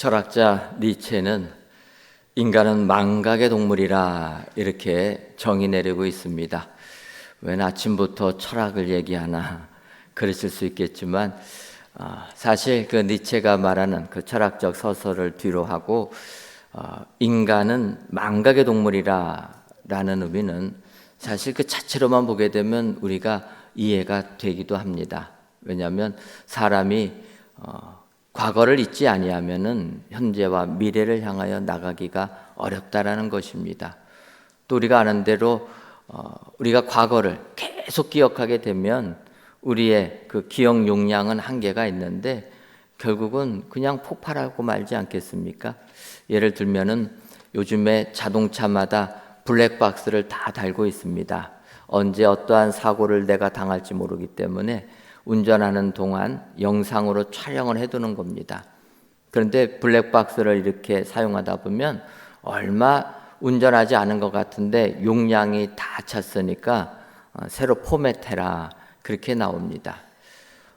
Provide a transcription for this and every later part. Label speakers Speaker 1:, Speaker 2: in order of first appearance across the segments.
Speaker 1: 철학자 니체는 인간은 망각의 동물이라 이렇게 정의 내리고 있습니다. 웬 아침부터 철학을 얘기하나 그랬을 수 있겠지만 사실 그 니체가 말하는 그 철학적 서설을 뒤로 하고 인간은 망각의 동물이라 라는 의미는 사실 그 자체로만 보게 되면 우리가 이해가 되기도 합니다. 왜냐하면 사람이 과거를 잊지 아니하면은 현재와 미래를 향하여 나가기가 어렵다라는 것입니다. 또 우리가 아는 대로 우리가 과거를 계속 기억하게 되면 우리의 그 기억 용량은 한계가 있는데 결국은 그냥 폭발하고 말지 않겠습니까? 예를 들면은 요즘에 자동차마다 블랙박스를 다 달고 있습니다. 언제 어떠한 사고를 내가 당할지 모르기 때문에 운전하는 동안 영상으로 촬영을 해두는 겁니다. 그런데 블랙박스를 이렇게 사용하다 보면 얼마 운전하지 않은 것 같은데 용량이 다 찼으니까 새로 포맷해라 그렇게 나옵니다.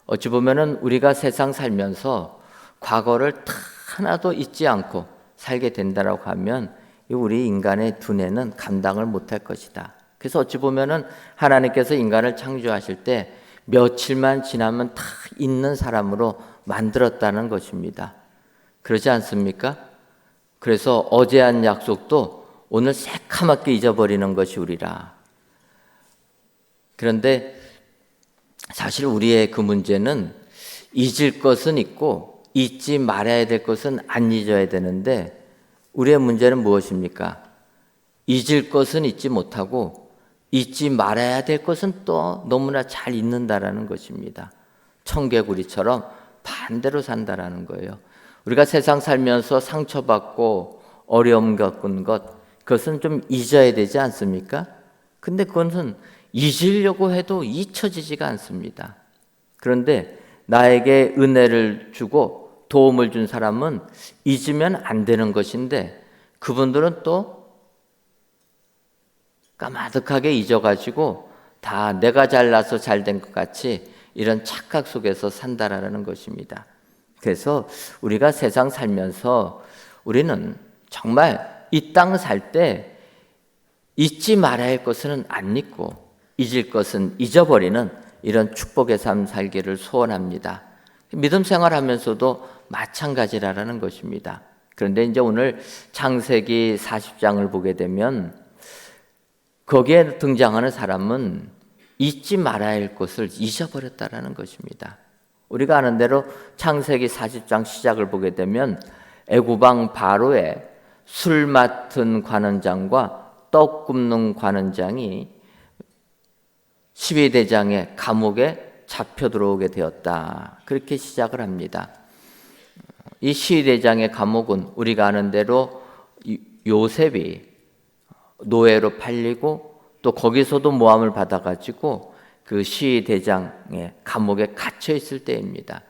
Speaker 1: 어찌 보면은 우리가 세상 살면서 과거를 하나도 잊지 않고 살게 된다라고 하면 우리 인간의 두뇌는 감당을 못할 것이다. 그래서 어찌 보면은 하나님께서 인간을 창조하실 때 며칠만 지나면 다 잊는 사람으로 만들었다는 것입니다. 그러지 않습니까? 그래서 어제 한 약속도 오늘 새카맣게 잊어버리는 것이 우리라. 그런데 사실 우리의 그 문제는 잊을 것은 잊고 잊지 말아야 될 것은 안 잊어야 되는데 우리의 문제는 무엇입니까? 잊을 것은 잊지 못하고 잊지 말아야 될 것은 또 너무나 잘 잊는다라는 것입니다. 청개구리처럼 반대로 산다라는 거예요. 우리가 세상 살면서 상처받고 어려움 겪은 것, 그것은 좀 잊어야 되지 않습니까? 근데 그것은 잊으려고 해도 잊혀지지가 않습니다. 그런데 나에게 은혜를 주고 도움을 준 사람은 잊으면 안 되는 것인데 그분들은 또 까마득하게 잊어가지고 다 내가 잘나서 잘된 것 같이 이런 착각 속에서 산다라는 것입니다. 그래서 우리가 세상 살면서 우리는 정말 이 땅 살 때 잊지 말아야 할 것은 안 잊고 잊을 것은 잊어버리는 이런 축복의 삶 살기를 소원합니다. 믿음 생활하면서도 마찬가지라는 것입니다. 그런데 이제 오늘 창세기 40장을 보게 되면 거기에 등장하는 사람은 잊지 말아야 할 것을 잊어버렸다라는 것입니다. 우리가 아는 대로 창세기 40장 시작을 보게 되면 애굽왕 바로의 술 맡은 관원장과 떡 굽는 관원장이 12대장의 감옥에 잡혀 들어오게 되었다. 그렇게 시작을 합니다. 이 12대장의 감옥은 우리가 아는 대로 요셉이 노예로 팔리고 또 거기서도 모함을 받아가지고 그 시대장의 감옥에 갇혀 있을 때입니다.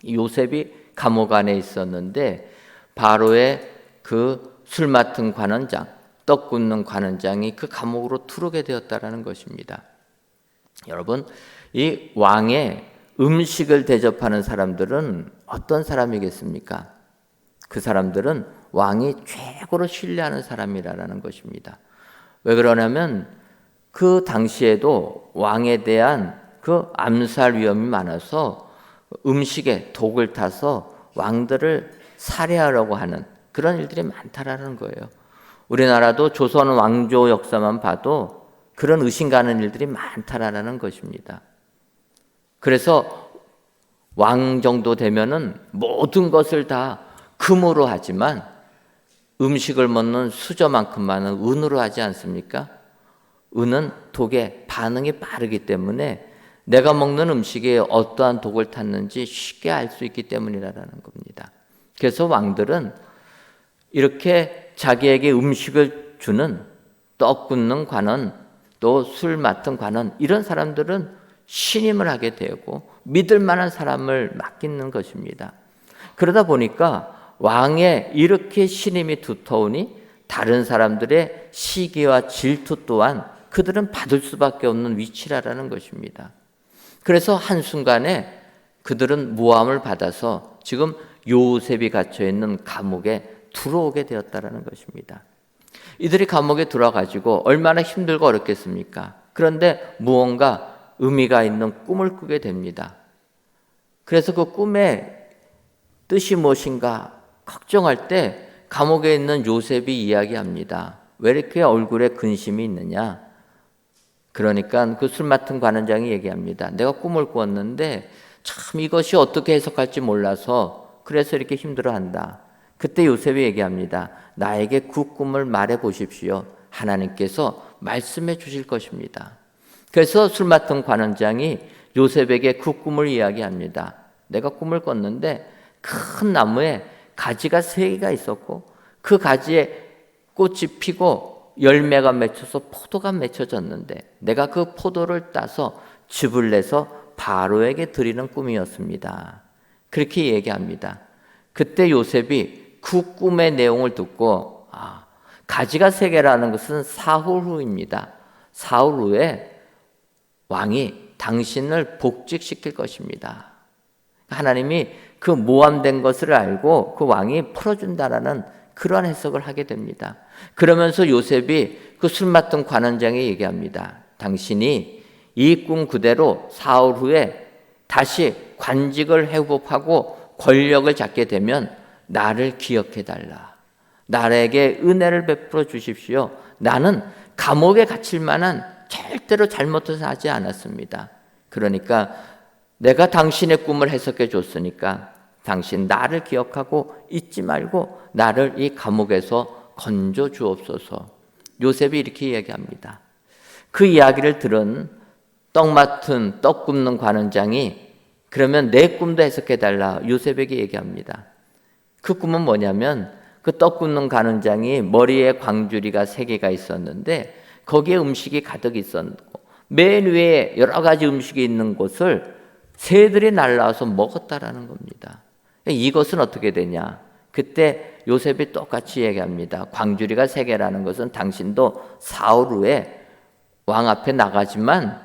Speaker 1: 요셉이 감옥 안에 있었는데 바로의 그 술 맡은 관원장, 떡 굽는 관원장이 그 감옥으로 들어오게 되었다라는 것입니다. 여러분, 이 왕의 음식을 대접하는 사람들은 어떤 사람이겠습니까? 그 사람들은 왕이 최고로 신뢰하는 사람이라는 것입니다. 왜 그러냐면 그 당시에도 왕에 대한 그 암살 위험이 많아서 음식에 독을 타서 왕들을 살해하려고 하는 그런 일들이 많다라는 거예요. 우리나라도 조선 왕조 역사만 봐도 그런 의심 가는 일들이 많다라는 것입니다. 그래서 왕 정도 되면은 모든 것을 다 금으로 하지만 음식을 먹는 수저만큼만은 은으로 하지 않습니까? 은은 독에 반응이 빠르기 때문에 내가 먹는 음식에 어떠한 독을 탔는지 쉽게 알 수 있기 때문이라는 겁니다. 그래서 왕들은 이렇게 자기에게 음식을 주는 떡 굽는 관원, 또 술 맡은 관원, 이런 사람들은 신임을 하게 되고 믿을 만한 사람을 맡기는 것입니다. 그러다 보니까 왕의 이렇게 신임이 두터우니 다른 사람들의 시기와 질투 또한 그들은 받을 수밖에 없는 위치라는 것입니다. 그래서 한순간에 그들은 모함을 받아서 지금 요셉이 갇혀 있는 감옥에 들어오게 되었다라는 것입니다. 이들이 감옥에 들어가지고 얼마나 힘들고 어렵겠습니까? 그런데 무언가 의미가 있는 꿈을 꾸게 됩니다. 그래서 그 꿈의 뜻이 무엇인가 걱정할 때 감옥에 있는 요셉이 이야기합니다. 왜 이렇게 얼굴에 근심이 있느냐? 그러니까 그 술 맡은 관원장이 얘기합니다. 내가 꿈을 꾸었는데 참 이것이 어떻게 해석할지 몰라서 그래서 이렇게 힘들어한다. 그때 요셉이 얘기합니다. 나에게 그 꿈을 말해 보십시오. 하나님께서 말씀해 주실 것입니다. 그래서 술 맡은 관원장이 요셉에게 그 꿈을 이야기합니다. 내가 꿈을 꿨는데 큰 나무에 가지가 3개가 있었고 그 가지에 꽃이 피고 열매가 맺혀서 포도가 맺혀졌는데 내가 그 포도를 따서 즙을 내서 바로에게 드리는 꿈이었습니다. 그렇게 얘기합니다. 그때 요셉이 그 꿈의 내용을 듣고 가지가 3개라는 것은 사흘 후입니다. 사흘 후에 왕이 당신을 복직시킬 것입니다. 하나님이 그 모함된 것을 알고 그 왕이 풀어준다라는 그러한 해석을 하게 됩니다. 그러면서 요셉이 그 술 맡은 관원장에 얘기합니다. 당신이 이 꿈 그대로 사흘 후에 다시 관직을 회복하고 권력을 잡게 되면 나를 기억해달라. 나에게 은혜를 베풀어 주십시오. 나는 감옥에 갇힐 만한 절대로 잘못을 하지 않았습니다. 그러니까 내가 당신의 꿈을 해석해 줬으니까 당신 나를 기억하고 잊지 말고 나를 이 감옥에서 건져 주옵소서. 요셉이 이렇게 얘기합니다. 그 이야기를 들은 떡 굽는 관원장이 그러면 내 꿈도 해석해 달라 요셉에게 얘기합니다. 그 꿈은 뭐냐면 그 떡 굽는 관원장이 머리에 광주리가 3개가 있었는데 거기에 음식이 가득 있었고 맨 위에 여러 가지 음식이 있는 곳을 새들이 날라와서 먹었다라는 겁니다. 이것은 어떻게 되냐? 그때 요셉이 똑같이 얘기합니다. 광주리가 3개라는 것은 당신도 사흘 후에 왕 앞에 나가지만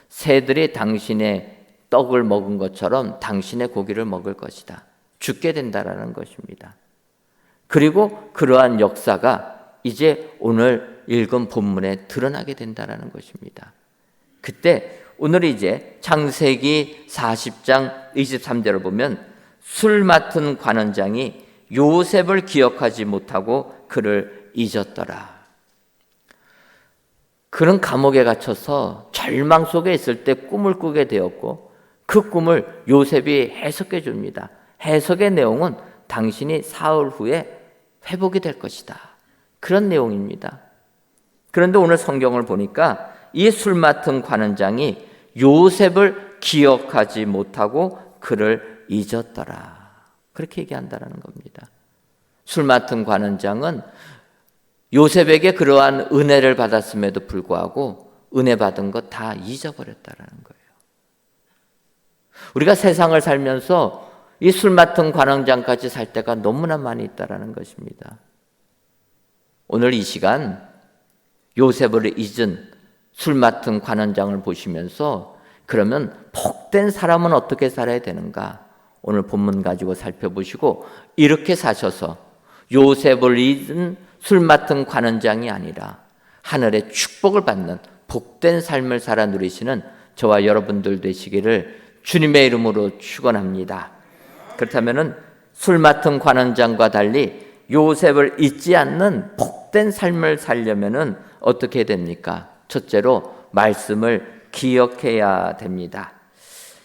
Speaker 1: 새들이 당신의 떡을 먹은 것처럼 당신의 고기를 먹을 것이다. 죽게 된다라는 것입니다. 그리고 그러한 역사가 이제 오늘 읽은 본문에 드러나게 된다라는 것입니다. 그때 오늘 이제 창세기 40장 23절을 보면 술 맡은 관원장이 요셉을 기억하지 못하고 그를 잊었더라. 그는 감옥에 갇혀서 절망 속에 있을 때 꿈을 꾸게 되었고 그 꿈을 요셉이 해석해 줍니다. 해석의 내용은 당신이 사흘 후에 회복이 될 것이다. 그런 내용입니다. 그런데 오늘 성경을 보니까 이 술 맡은 관원장이 요셉을 기억하지 못하고 그를 잊었더라. 그렇게 얘기한다는 겁니다. 술 맡은 관원장은 요셉에게 그러한 은혜를 받았음에도 불구하고 은혜 받은 것 다 잊어버렸다는 거예요. 우리가 세상을 살면서 이 술 맡은 관원장까지 살 때가 너무나 많이 있다는 것입니다. 오늘 이 시간 요셉을 잊은 술 맡은 관원장을 보시면서 그러면 복된 사람은 어떻게 살아야 되는가? 오늘 본문 가지고 살펴보시고 이렇게 사셔서 요셉을 잊은 술 맡은 관원장이 아니라 하늘의 축복을 받는 복된 삶을 살아 누리시는 저와 여러분들 되시기를 주님의 이름으로 축원합니다. 그렇다면은 술 맡은 관원장과 달리 요셉을 잊지 않는 복된 삶을 살려면은 어떻게 됩니까? 첫째로 말씀을 기억해야 됩니다.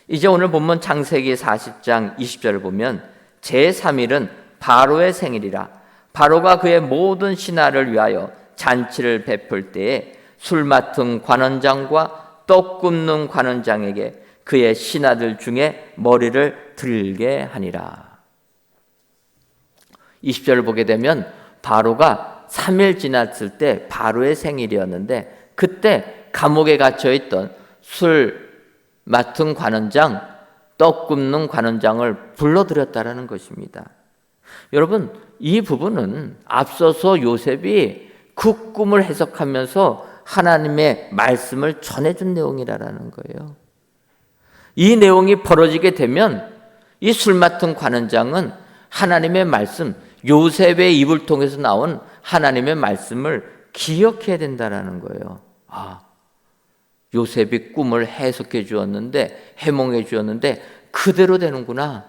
Speaker 1: 이제 오늘 본문 창세기 40장 20절을 보면 제3일은 바로의 생일이라 바로가 그의 모든 신하를 위하여 잔치를 베풀 때에 술 맡은 관원장과 떡 굽는 관원장에게 그의 신하들 중에 머리를 들게 하니라. 20절을 보게 되면 바로가 3일 지났을 때 바로의 생일이었는데 그때 감옥에 갇혀있던 술 맡은 관원장, 떡 굽는 관원장을 불러들였다라는 것입니다. 여러분, 이 부분은 앞서서 요셉이 그 꿈을 해석하면서 하나님의 말씀을 전해준 내용이라는 거예요. 이 내용이 벌어지게 되면 이 술 맡은 관원장은 하나님의 말씀, 요셉의 입을 통해서 나온 하나님의 말씀을 기억해야 된다라는 거예요. 요셉이 꿈을 해석해 주었는데, 해몽해 주었는데 그대로 되는구나.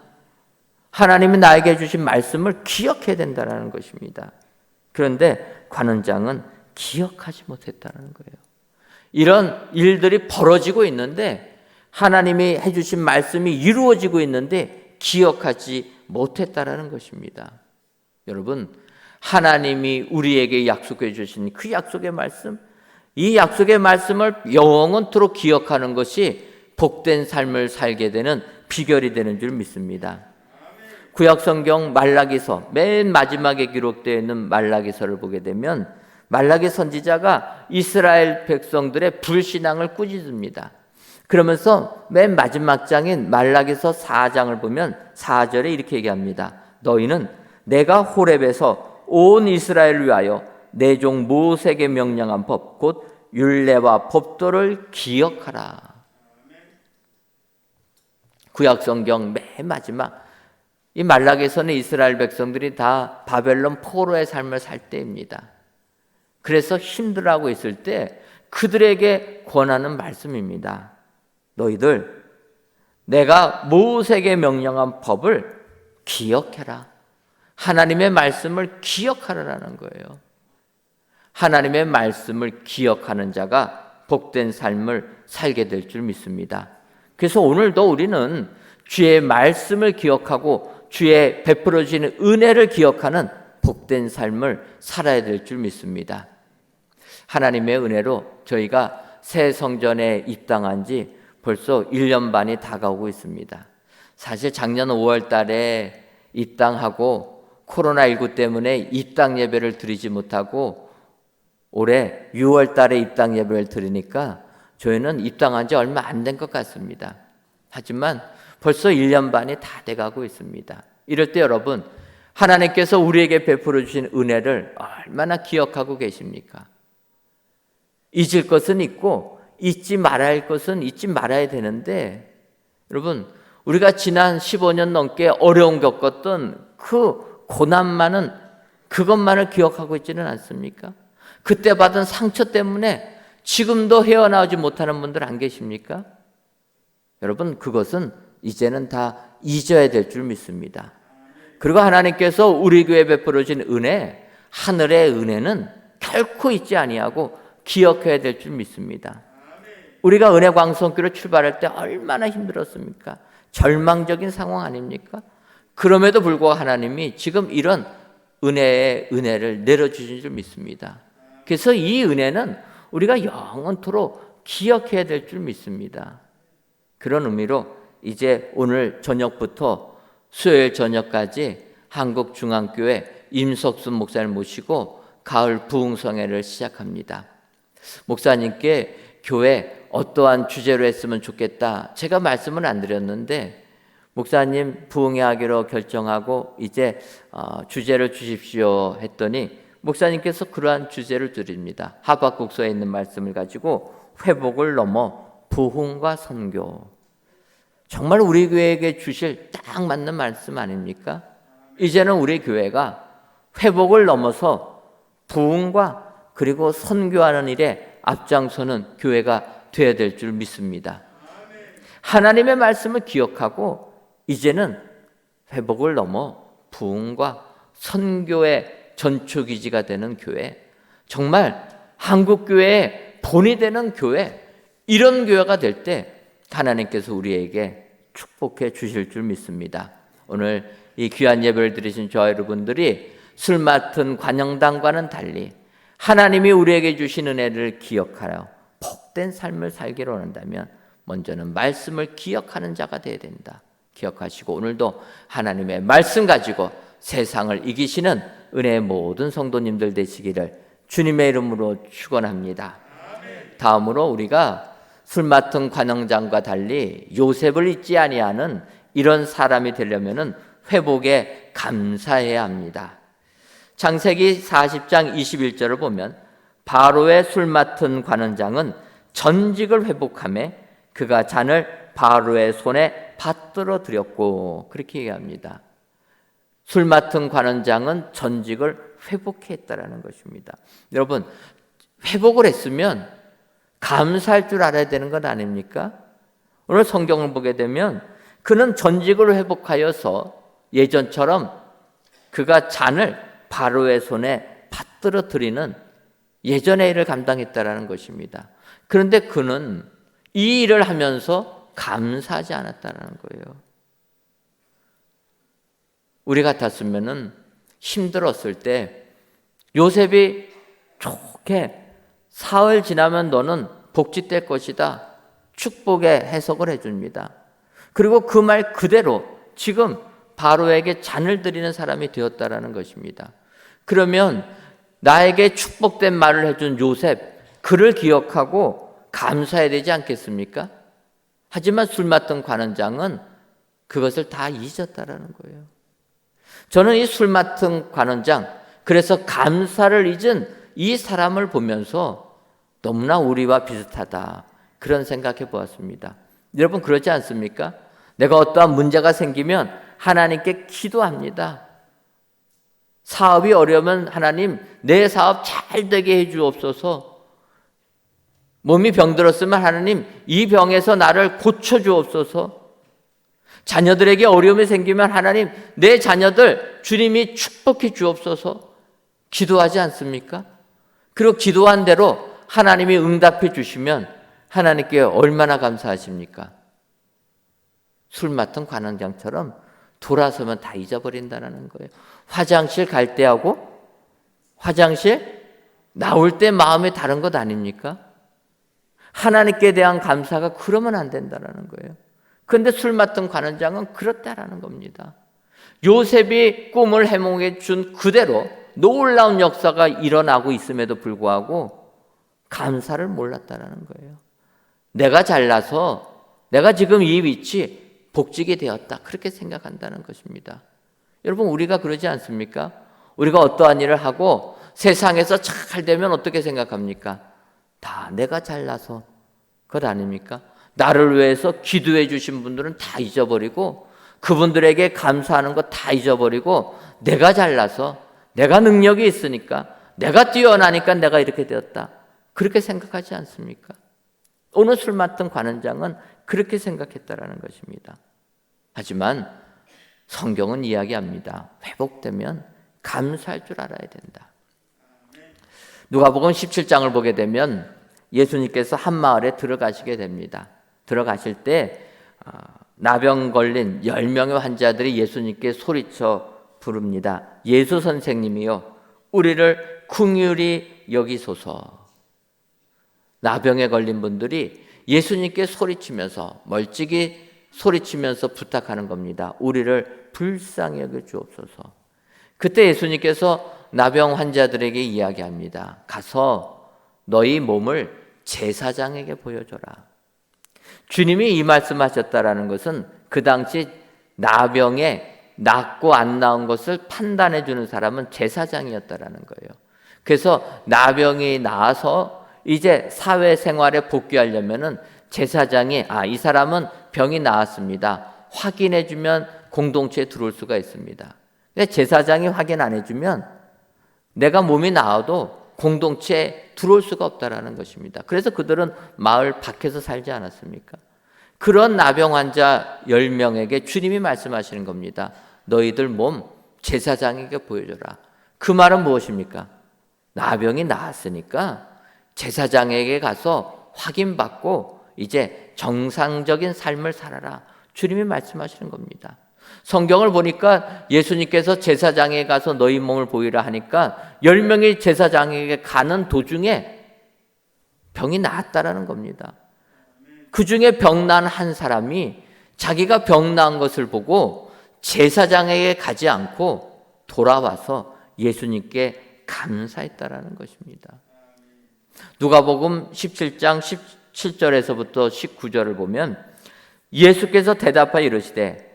Speaker 1: 하나님이 나에게 주신 말씀을 기억해야 된다는 것입니다. 그런데 관원장은 기억하지 못했다는 거예요. 이런 일들이 벌어지고 있는데, 하나님이 해주신 말씀이 이루어지고 있는데 기억하지 못했다는 것입니다. 여러분, 하나님이 우리에게 약속해 주신 그 약속의 말씀, 이 약속의 말씀을 영원토록 기억하는 것이 복된 삶을 살게 되는 비결이 되는 줄 믿습니다. 구약성경 말라기서 맨 마지막에 기록되어 있는 말라기서를 보게 되면 말라기 선지자가 이스라엘 백성들의 불신앙을 꾸짖습니다. 그러면서 맨 마지막 장인 말라기서 4장을 보면 4절에 이렇게 얘기합니다. 너희는 내가 호렙에서 온 이스라엘을 위하여 내 종 모세에게 명령한 법 곧 율례와 법도를 기억하라. 구약성경 맨 마지막 이 말라기서는 이스라엘 백성들이 다 바벨론 포로의 삶을 살 때입니다. 그래서 힘들어하고 있을 때 그들에게 권하는 말씀입니다. 너희들 내가 모세에게 명령한 법을 기억해라. 하나님의 말씀을 기억하라는 거예요. 하나님의 말씀을 기억하는 자가 복된 삶을 살게 될 줄 믿습니다. 그래서 오늘도 우리는 주의 말씀을 기억하고 주의 베풀어 주시는 은혜를 기억하는 복된 삶을 살아야 될 줄 믿습니다. 하나님의 은혜로 저희가 새 성전에 입당한 지 벌써 1년 반이 다가오고 있습니다. 사실 작년 5월 달에 입당하고 코로나19 때문에 입당 예배를 드리지 못하고 올해 6월 달에 입당 예배를 드리니까 저희는 입당한 지 얼마 안 된 것 같습니다. 하지만 벌써 1년 반이 다 돼가고 있습니다. 이럴 때 여러분, 하나님께서 우리에게 베풀어 주신 은혜를 얼마나 기억하고 계십니까? 잊을 것은 잊고 잊지 말아야 할 것은 잊지 말아야 되는데, 여러분, 우리가 지난 15년 넘게 어려움 겪었던 그 고난만은, 그것만을 기억하고 있지는 않습니까? 그때 받은 상처 때문에 지금도 헤어나오지 못하는 분들 안 계십니까? 여러분, 그것은 이제는 다 잊어야 될 줄 믿습니다. 그리고 하나님께서 우리 교회에 베풀어 주신 은혜, 하늘의 은혜는 결코 잊지 아니하고 기억해야 될 줄 믿습니다. 우리가 은혜 광성교로 출발할 때 얼마나 힘들었습니까? 절망적인 상황 아닙니까? 그럼에도 불구하고 하나님이 지금 이런 은혜의 은혜를 내려주신 줄 믿습니다. 그래서 이 은혜는 우리가 영원토록 기억해야 될 줄 믿습니다. 그런 의미로 이제 오늘 저녁부터 수요일 저녁까지 한국중앙교회 임석순 목사를 모시고 가을 부흥성회를 시작합니다. 목사님께 교회 어떠한 주제로 했으면 좋겠다, 제가 말씀은 안 드렸는데 목사님 부흥회 하기로 결정하고 이제 주제를 주십시오 했더니 목사님께서 그러한 주제를 드립니다. 하박국서에 있는 말씀을 가지고 회복을 넘어 부흥과 선교. 정말 우리 교회에게 주실 딱 맞는 말씀 아닙니까? 이제는 우리 교회가 회복을 넘어서 부흥과 그리고 선교하는 일에 앞장서는 교회가 되어야 될 줄 믿습니다. 하나님의 말씀을 기억하고 이제는 회복을 넘어 부흥과 선교의 전초기지가 되는 교회, 정말 한국교회의 본이 되는 교회, 이런 교회가 될 때 하나님께서 우리에게 축복해 주실 줄 믿습니다. 오늘 이 귀한 예배를 드리신 저 여러분들이 술 맡은 관영당과는 달리 하나님이 우리에게 주신 은혜를 기억하여 복된 삶을 살기로 원한다면 먼저는 말씀을 기억하는 자가 되어야 된다. 기억하시고 오늘도 하나님의 말씀 가지고 세상을 이기시는 은혜의 모든 성도님들 되시기를 주님의 이름으로 축원합니다. 다음으로 우리가 술 맡은 관원장과 달리 요셉을 잊지 아니하는 이런 사람이 되려면은 회복에 감사해야 합니다. 창세기 40장 21절을 보면 바로의 술 맡은 관원장은 전직을 회복하며 그가 잔을 바로의 손에 받들어 드렸고 그렇게 얘기합니다. 술 맡은 관원장은 전직을 회복했다라는 것입니다. 여러분, 회복을 했으면 감사할 줄 알아야 되는 것 아닙니까? 오늘 성경을 보게 되면 그는 전직을 회복하여서 예전처럼 그가 잔을 바로의 손에 받들어 드리는 예전의 일을 감당했다라는 것입니다. 그런데 그는 이 일을 하면서 감사하지 않았다라는 거예요. 우리 같았으면은 힘들었을 때 요셉이 좋게 사흘 지나면 너는 복직될 것이다. 축복의 해석을 해줍니다. 그리고 그 말 그대로 지금 바로에게 잔을 드리는 사람이 되었다라는 것입니다. 그러면 나에게 축복된 말을 해준 요셉, 그를 기억하고 감사해야 되지 않겠습니까? 하지만 술 맡은 관원장은 그것을 다 잊었다라는 거예요. 저는 이 술 맡은 관원장, 그래서 감사를 잊은 이 사람을 보면서 너무나 우리와 비슷하다, 그런 생각해 보았습니다. 여러분 그렇지 않습니까? 내가 어떠한 문제가 생기면 하나님께 기도합니다. 사업이 어려우면 하나님 내 사업 잘 되게 해 주옵소서. 몸이 병들었으면 하나님 이 병에서 나를 고쳐 주옵소서. 자녀들에게 어려움이 생기면 하나님 내 자녀들 주님이 축복해 주옵소서. 기도하지 않습니까? 그리고 기도한 대로 하나님이 응답해 주시면 하나님께 얼마나 감사하십니까? 술 맡은 관원장처럼 돌아서면 다 잊어버린다는 거예요. 화장실 갈 때하고 화장실 나올 때 마음이 다른 것 아닙니까? 하나님께 대한 감사가 그러면 안 된다는 거예요. 그런데 술 맡은 관원장은 그렇다라는 겁니다. 요셉이 꿈을 해몽해 준 그대로 놀라운 역사가 일어나고 있음에도 불구하고 감사를 몰랐다는 거예요. 내가 잘나서 내가 지금 이 위치 복직이 되었다, 그렇게 생각한다는 것입니다. 여러분 우리가 그러지 않습니까? 우리가 어떠한 일을 하고 세상에서 잘 되면 어떻게 생각합니까? 다 내가 잘나서 그것 아닙니까? 나를 위해서 기도해 주신 분들은 다 잊어버리고 그분들에게 감사하는 것 다 잊어버리고 내가 잘나서 내가 능력이 있으니까 내가 뛰어나니까 내가 이렇게 되었다, 그렇게 생각하지 않습니까? 오늘 술 맡은 관원장은 그렇게 생각했다라는 것입니다. 하지만 성경은 이야기합니다. 회복되면 감사할 줄 알아야 된다. 누가복음 17장을 보게 되면 예수님께서 한 마을에 들어가시게 됩니다. 들어가실 때 나병 걸린 10명의 환자들이 예수님께 소리쳐 부릅니다. 예수 선생님이요, 우리를 긍휼히 여기소서. 나병에 걸린 분들이 예수님께 소리치면서 멀찍이 소리치면서 부탁하는 겁니다. 우리를 불쌍히 여겨 주옵소서. 그때 예수님께서 나병 환자들에게 이야기합니다. 가서 너희 몸을 제사장에게 보여줘라. 주님이 이 말씀하셨다라는 것은 그 당시 나병에 낫고 안 나은 것을 판단해 주는 사람은 제사장이었다라는 거예요. 그래서 나병이 나아서 이제 사회생활에 복귀하려면은 제사장이 이 사람은 병이 나았습니다, 확인해 주면 공동체에 들어올 수가 있습니다. 근데 제사장이 확인 안 해주면 내가 몸이 나아도 공동체에 들어올 수가 없다라는 것입니다. 그래서 그들은 마을 밖에서 살지 않았습니까? 그런 나병 환자 10명에게 주님이 말씀하시는 겁니다. 너희들 몸 제사장에게 보여줘라. 그 말은 무엇입니까? 나병이 나았으니까 제사장에게 가서 확인받고 이제 정상적인 삶을 살아라, 주님이 말씀하시는 겁니다. 성경을 보니까 예수님께서 제사장에 가서 너희 몸을 보이라 하니까 10명이 제사장에게 가는 도중에 병이 나았다라는 겁니다. 그 중에 병난 한 사람이 자기가 병난 것을 보고 제사장에게 가지 않고 돌아와서 예수님께 감사했다라는 것입니다. 누가복음 17장 17절에서부터 19절을 보면 예수께서 대답하여 이르시되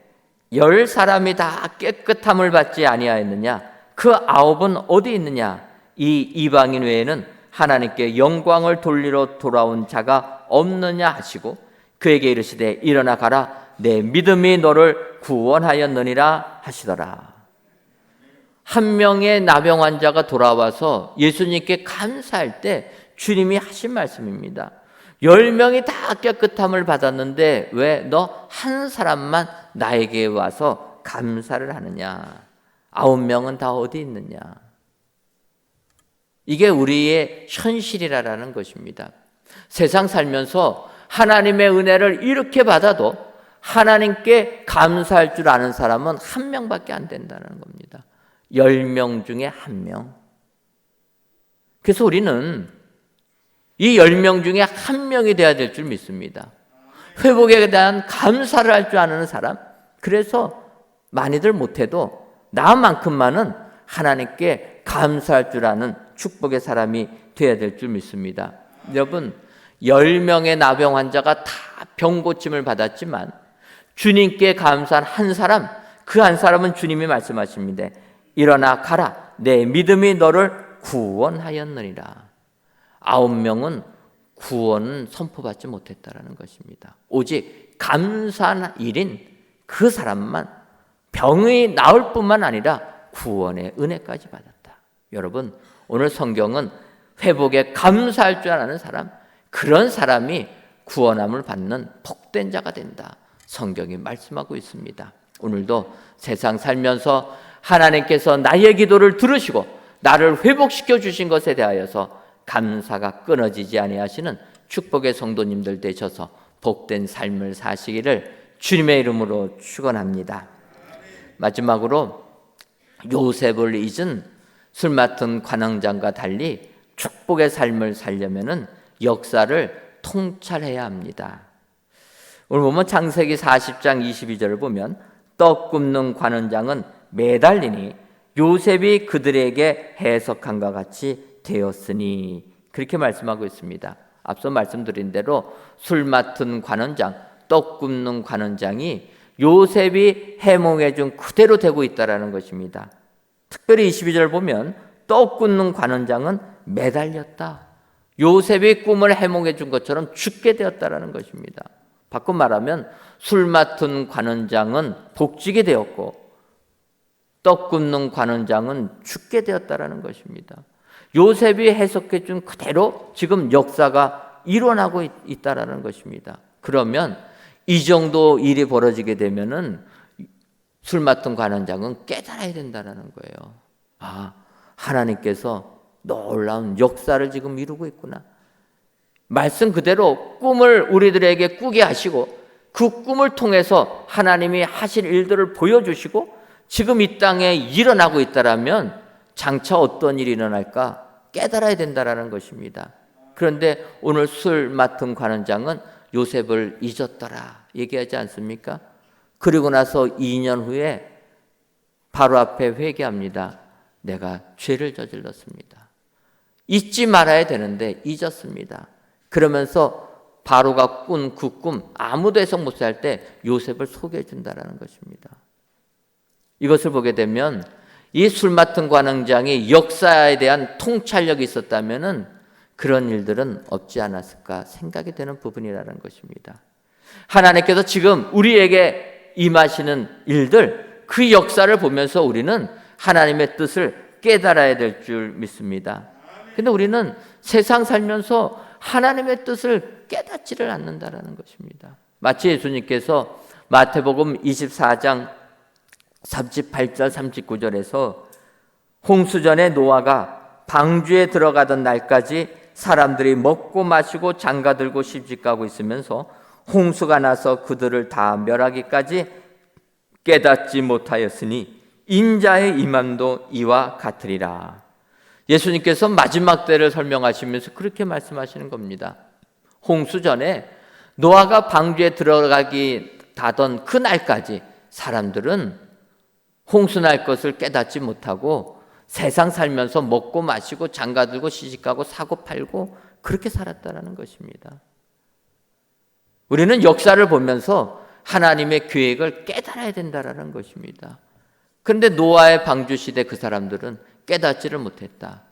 Speaker 1: 10사람이 다 깨끗함을 받지 아니하였느냐? 그 9은 어디 있느냐? 이 이방인 외에는 하나님께 영광을 돌리러 돌아온 자가 없느냐 하시고 그에게 이르시되 일어나 가라, 내 믿음이 너를 구원하였느니라 하시더라. 한 명의 나병 환자가 돌아와서 예수님께 감사할 때 주님이 하신 말씀입니다. 10명이 다 깨끗함을 받았는데 왜 너 한 사람만 나에게 와서 감사를 하느냐? 9명은 다 어디 있느냐? 이게 우리의 현실이라는 것입니다. 세상 살면서 하나님의 은혜를 이렇게 받아도 하나님께 감사할 줄 아는 사람은 한 명밖에 안 된다는 겁니다. 10명 중에 1명. 그래서 우리는 이 10명 중에 1명이 되어야 될 줄 믿습니다. 회복에 대한 감사를 할 줄 아는 사람. 그래서 많이들 못해도 나만큼만은 하나님께 감사할 줄 아는 축복의 사람이 되어야 될 줄 믿습니다. 여러분, 10명의 나병 환자가 다 병 고침을 받았지만 주님께 감사한 한 사람, 그 한 사람은 주님이 말씀하십니다. 일어나 가라. 내 믿음이 너를 구원하였느니라. 9명은 구원은 선포받지 못했다라는 것입니다. 오직 감사한 일인 그 사람만 병이 나을 뿐만 아니라 구원의 은혜까지 받았다. 여러분, 오늘 성경은 회복에 감사할 줄 아는 사람, 그런 사람이 구원함을 받는 복된 자가 된다. 성경이 말씀하고 있습니다. 오늘도 세상 살면서 하나님께서 나의 기도를 들으시고 나를 회복시켜 주신 것에 대하여서 감사가 끊어지지 아니하시는 축복의 성도님들 되셔서 복된 삶을 사시기를 주님의 이름으로 축원합니다. 마지막으로 요셉을 잊은 술 맡은 관원장과 달리 축복의 삶을 살려면은 역사를 통찰해야 합니다. 오늘 보면 창세기 40장 22절을 보면 떡 굽는 관원장은 매달리니 요셉이 그들에게 해석한과 같이 되었으니, 그렇게 말씀하고 있습니다. 앞서 말씀드린 대로 술 맡은 관원장, 떡 굽는 관원장이 요셉이 해몽해 준 그대로 되고 있다는 것입니다. 특별히 22절 보면 떡 굽는 관원장은 매달렸다. 요셉이 꿈을 해몽해 준 것처럼 죽게 되었다는 것입니다. 바꿔 말하면 술 맡은 관원장은 복지게 되었고 떡 굽는 관원장은 죽게 되었다는 것입니다. 요셉이 해석해 준 그대로 지금 역사가 일어나고 있다는 것입니다. 그러면 이 정도 일이 벌어지게 되면은 술 맡은 관원장은 깨달아야 된다는 거예요. 아, 하나님께서 놀라운 역사를 지금 이루고 있구나. 말씀 그대로 꿈을 우리들에게 꾸게 하시고 그 꿈을 통해서 하나님이 하실 일들을 보여주시고 지금 이 땅에 일어나고 있다라면 장차 어떤 일이 일어날까 깨달아야 된다는 것입니다. 그런데 오늘 술 맡은 관원장은 요셉을 잊었더라 얘기하지 않습니까? 그리고 나서 2년 후에 바로 앞에 회개합니다. 내가 죄를 저질렀습니다. 잊지 말아야 되는데 잊었습니다. 그러면서 바로가 꾼 그 꿈 아무도 해석 못해 할 때 요셉을 소개해 준다는 것입니다. 이것을 보게 되면 이 술 맡은 관원장이 역사에 대한 통찰력이 있었다면 그런 일들은 없지 않았을까 생각이 되는 부분이라는 것입니다. 하나님께서 지금 우리에게 임하시는 일들, 그 역사를 보면서 우리는 하나님의 뜻을 깨달아야 될 줄 믿습니다. 근데 우리는 세상 살면서 하나님의 뜻을 깨닫지를 않는다라는 것입니다. 마치 예수님께서 마태복음 24장 38절 39절에서 홍수전에 노아가 방주에 들어가던 날까지 사람들이 먹고 마시고 장가들고 시집가고 있으면서 홍수가 나서 그들을 다 멸하기까지 깨닫지 못하였으니 인자의 임함도 이와 같으리라. 예수님께서 마지막 때를 설명하시면서 그렇게 말씀하시는 겁니다. 홍수 전에 노아가 방주에 들어가기 다던 그 날까지 사람들은 홍수 날 것을 깨닫지 못하고 세상 살면서 먹고 마시고 장가들고 시집가고 사고 팔고 그렇게 살았다는 것입니다. 우리는 역사를 보면서 하나님의 계획을 깨달아야 된다는 것입니다. 그런데 노아의 방주 시대 그 사람들은 깨닫지를 못했다.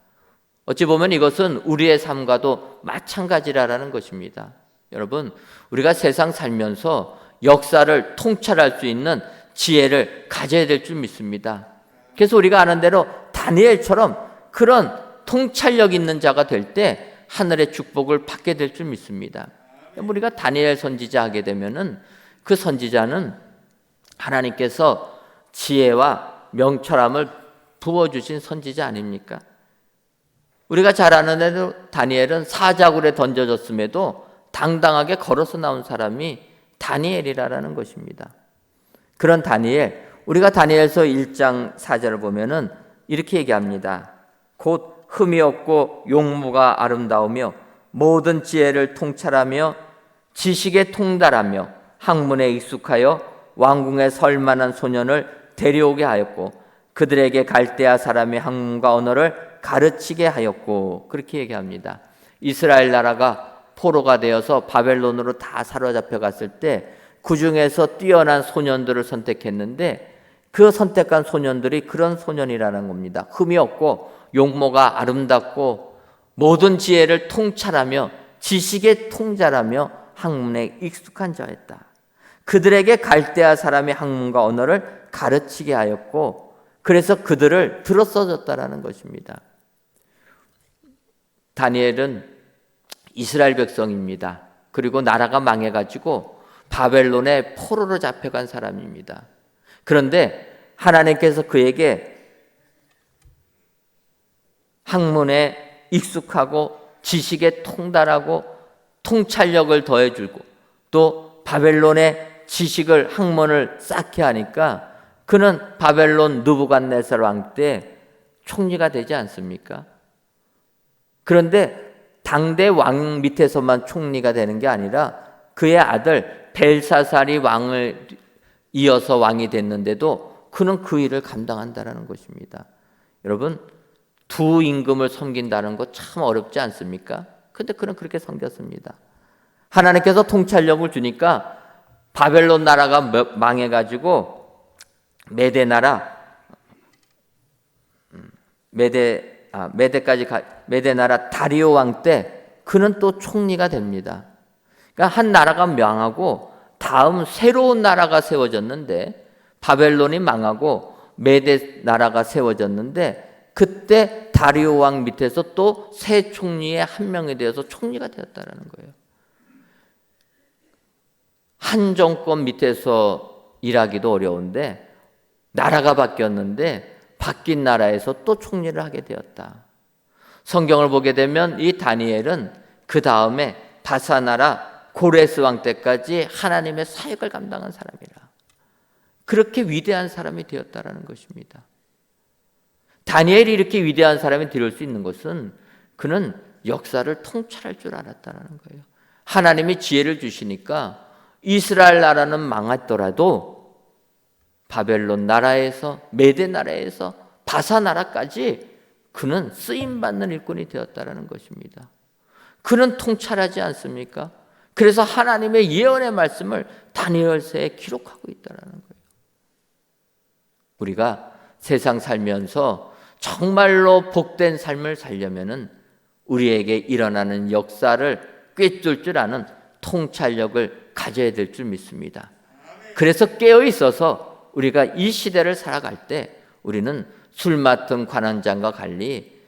Speaker 1: 어찌 보면 이것은 우리의 삶과도 마찬가지라는 것입니다. 여러분, 우리가 세상 살면서 역사를 통찰할 수 있는 지혜를 가져야 될 줄 믿습니다. 그래서 우리가 아는 대로 다니엘처럼 그런 통찰력 있는 자가 될 때 하늘의 축복을 받게 될 줄 믿습니다. 우리가 다니엘 선지자 하게 되면은 그 선지자는 하나님께서 지혜와 명철함을 부어주신 선지자 아닙니까? 우리가 잘 아는 대로 다니엘은 사자굴에 던져졌음에도 당당하게 걸어서 나온 사람이 다니엘이라는 것입니다. 그런 다니엘, 우리가 다니엘서 1장 4절을 보면은 이렇게 얘기합니다. 곧 흠이 없고 용모가 아름다우며 모든 지혜를 통찰하며 지식에 통달하며 학문에 익숙하여 왕궁에 설 만한 소년을 데려오게 하였고 그들에게 갈대아 사람의 학문과 언어를 가르치게 하였고, 그렇게 얘기합니다. 이스라엘 나라가 포로가 되어서 바벨론으로 다 사로잡혀 갔을 때 그 중에서 뛰어난 소년들을 선택했는데 그 선택한 소년들이 그런 소년이라는 겁니다. 흠이 없고 용모가 아름답고 모든 지혜를 통찰하며 지식에 통달하며 학문에 익숙한 자였다. 그들에게 갈대아 사람의 학문과 언어를 가르치게 하였고 그래서 그들을 들어 써줬다라는 것입니다. 다니엘은 이스라엘 백성입니다. 그리고 나라가 망해가지고 바벨론에 포로로 잡혀간 사람입니다. 그런데 하나님께서 그에게 학문에 익숙하고 지식에 통달하고 통찰력을 더해주고 또 바벨론의 지식을 학문을 쌓게 하니까 그는 바벨론 느부갓네살 왕 때 총리가 되지 않습니까? 그런데 당대 왕 밑에서만 총리가 되는 게 아니라 그의 아들 벨사살이 왕을 이어서 왕이 됐는데도 그는 그 일을 감당한다는 것입니다. 여러분, 두 임금을 섬긴다는 거 참 어렵지 않습니까? 근데 그는 그렇게 섬겼습니다. 하나님께서 통찰력을 주니까 바벨론 나라가 망해가지고 메대 나라 메대 나라 다리오 왕 때 그는 또 총리가 됩니다. 그러니까 한 나라가 망하고 다음 새로운 나라가 세워졌는데 바벨론이 망하고 메대 나라가 세워졌는데 그때 다리오 왕 밑에서 또 새 총리의 한 명이 되어서 총리가 되었다는 거예요. 한 정권 밑에서 일하기도 어려운데 나라가 바뀌었는데 바뀐 나라에서 또 총리를 하게 되었다. 성경을 보게 되면 이 다니엘은 그 다음에 바사나라 고레스 왕 때까지 하나님의 사역을 감당한 사람이라. 그렇게 위대한 사람이 되었다라는 것입니다. 다니엘이 이렇게 위대한 사람이 될 수 있는 것은 그는 역사를 통찰할 줄 알았다는 거예요. 하나님이 지혜를 주시니까 이스라엘 나라는 망했더라도 바벨론 나라에서 메대 나라에서 바사 나라까지 그는 쓰임받는 일꾼이 되었다는 것입니다. 그는 통찰하지 않습니까? 그래서 하나님의 예언의 말씀을 다니엘서에 기록하고 있다는 거예요. 우리가 세상 살면서 정말로 복된 삶을 살려면은 우리에게 일어나는 역사를 꿰뚫 줄 아는 통찰력을 가져야 될 줄 믿습니다. 그래서 깨어 있어서 우리가 이 시대를 살아갈 때 우리는 술 맡은 관원장과 달리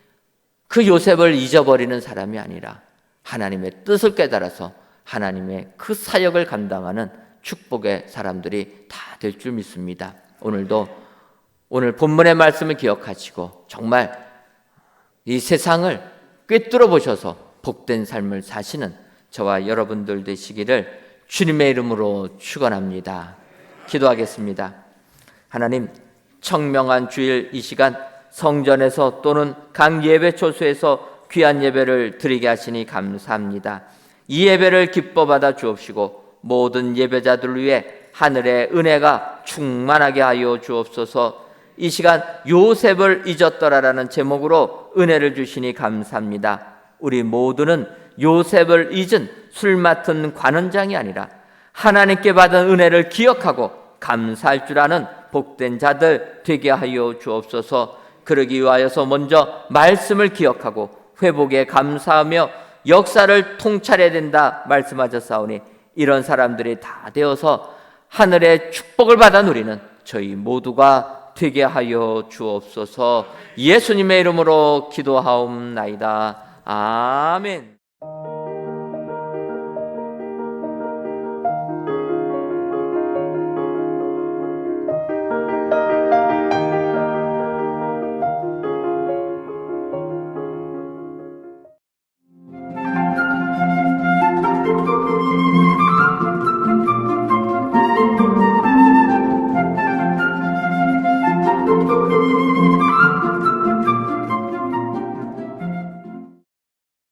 Speaker 1: 그 요셉을 잊어버리는 사람이 아니라 하나님의 뜻을 깨달아서 하나님의 그 사역을 감당하는 축복의 사람들이 다 될 줄 믿습니다. 오늘 본문의 말씀을 기억하시고 정말 이 세상을 꿰뚫어 보셔서 복된 삶을 사시는 저와 여러분들 되시기를 주님의 이름으로 축원합니다. 기도하겠습니다. 하나님, 청명한 주일 이 시간 성전에서 또는 각 예배 초소에서 귀한 예배를 드리게 하시니 감사합니다. 이 예배를 기뻐 받아 주옵시고 모든 예배자들을 위해 하늘의 은혜가 충만하게 하여 주옵소서. 이 시간 요셉을 잊었더라라는 제목으로 은혜를 주시니 감사합니다. 우리 모두는 요셉을 잊은 술 맡은 관원장이 아니라 하나님께 받은 은혜를 기억하고 감사할 줄 아는 복된 자들 되게 하여 주옵소서. 그러기 위하여서 먼저 말씀을 기억하고 회복에 감사하며 역사를 통찰해야 된다 말씀하셨사오니 이런 사람들이 다 되어서 하늘의 축복을 받아 누리는 저희 모두가 되게 하여 주옵소서. 예수님의 이름으로 기도하옵나이다. 아멘.